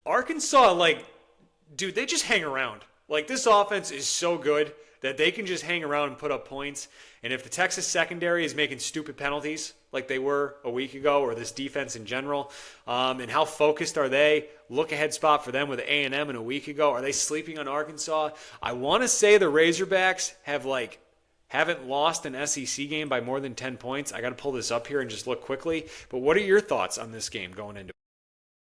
Arkansas, like, dude, they just hang around. Like, this offense is so good that they can just hang around and put up points. And if the Texas secondary is making stupid penalties like they were a week ago, or this defense in general, and how focused are they? Look ahead spot for them with A&M in a week ago. Are they sleeping on Arkansas? I want to say the Razorbacks haven't lost an SEC game by more than 10 points. I got to pull this up here and just look quickly. But what are your thoughts on this game going into it?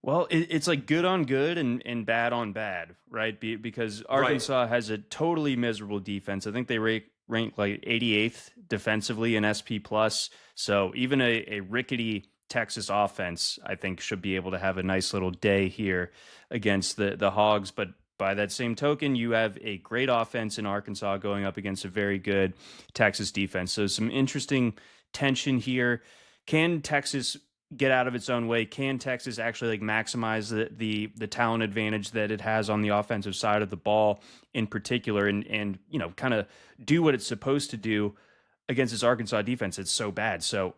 Well, it's like good on good and bad on bad, right? Because Right. Arkansas has a totally miserable defense. I think they rank like 88th defensively in SP plus. So even a rickety Texas offense, I think, should be able to have a nice little day here against the Hogs. But by that same token, you have a great offense in Arkansas going up against a very good Texas defense. So some interesting tension here. Can Texas get out of its own way? Can Texas actually like maximize the talent advantage that it has on the offensive side of the ball in particular, and kind of do what it's supposed to do against this Arkansas defense? It's so bad. So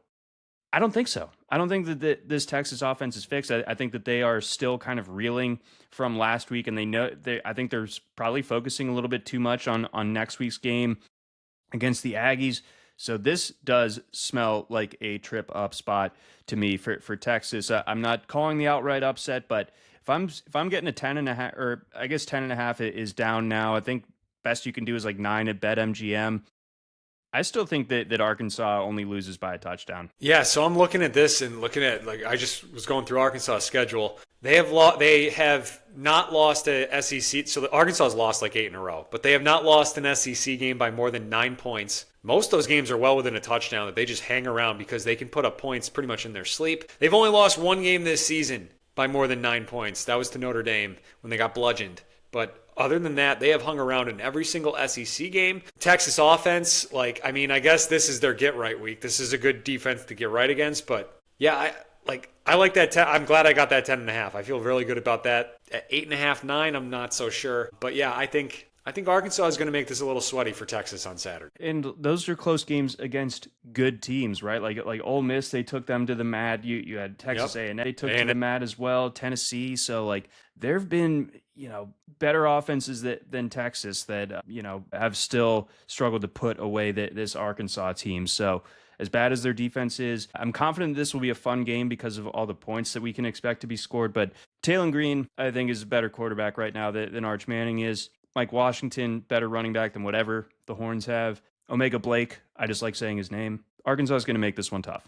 I don't think so. I don't think that this Texas offense is fixed. I think that they are still kind of reeling from last week, and I think they're probably focusing a little bit too much on next week's game against the Aggies. So this does smell like a trip up spot to me for Texas. I'm not calling the outright upset, but if I'm getting a 10.5, or I guess 10.5 is down now. I think best you can do is like 9 at BetMGM. I still think that Arkansas only loses by a touchdown. Yeah, so I'm looking at this and looking at, like, I just was going through Arkansas' schedule. They have not lost a SEC. So Arkansas has lost like 8 in a row, but they have not lost an SEC game by more than 9 points. Most of those games are well within a touchdown that they just hang around because they can put up points pretty much in their sleep. They've only lost one game this season by more than 9 points. That was to Notre Dame when they got bludgeoned. But other than that, they have hung around in every single SEC game. Texas offense, I guess this is their get right week. This is a good defense to get right against. But yeah, I like that. I'm glad I got that 10.5. I feel really good about that. At 8.5, 9, I'm not so sure. But yeah, I think Arkansas is going to make this a little sweaty for Texas on Saturday. And those are close games against good teams, right? Like Ole Miss, they took them to the mat. You had Texas A&M, they took to the mat as well. Tennessee, so like there have been better offenses than Texas that have still struggled to put away this Arkansas team. So as bad as their defense is, I'm confident this will be a fun game because of all the points that we can expect to be scored. But Taylor Green, I think, is a better quarterback right now than Arch Manning is. Mike Washington, better running back than whatever the Horns have. Omega Blake, I just like saying his name. Arkansas is going to make this one tough.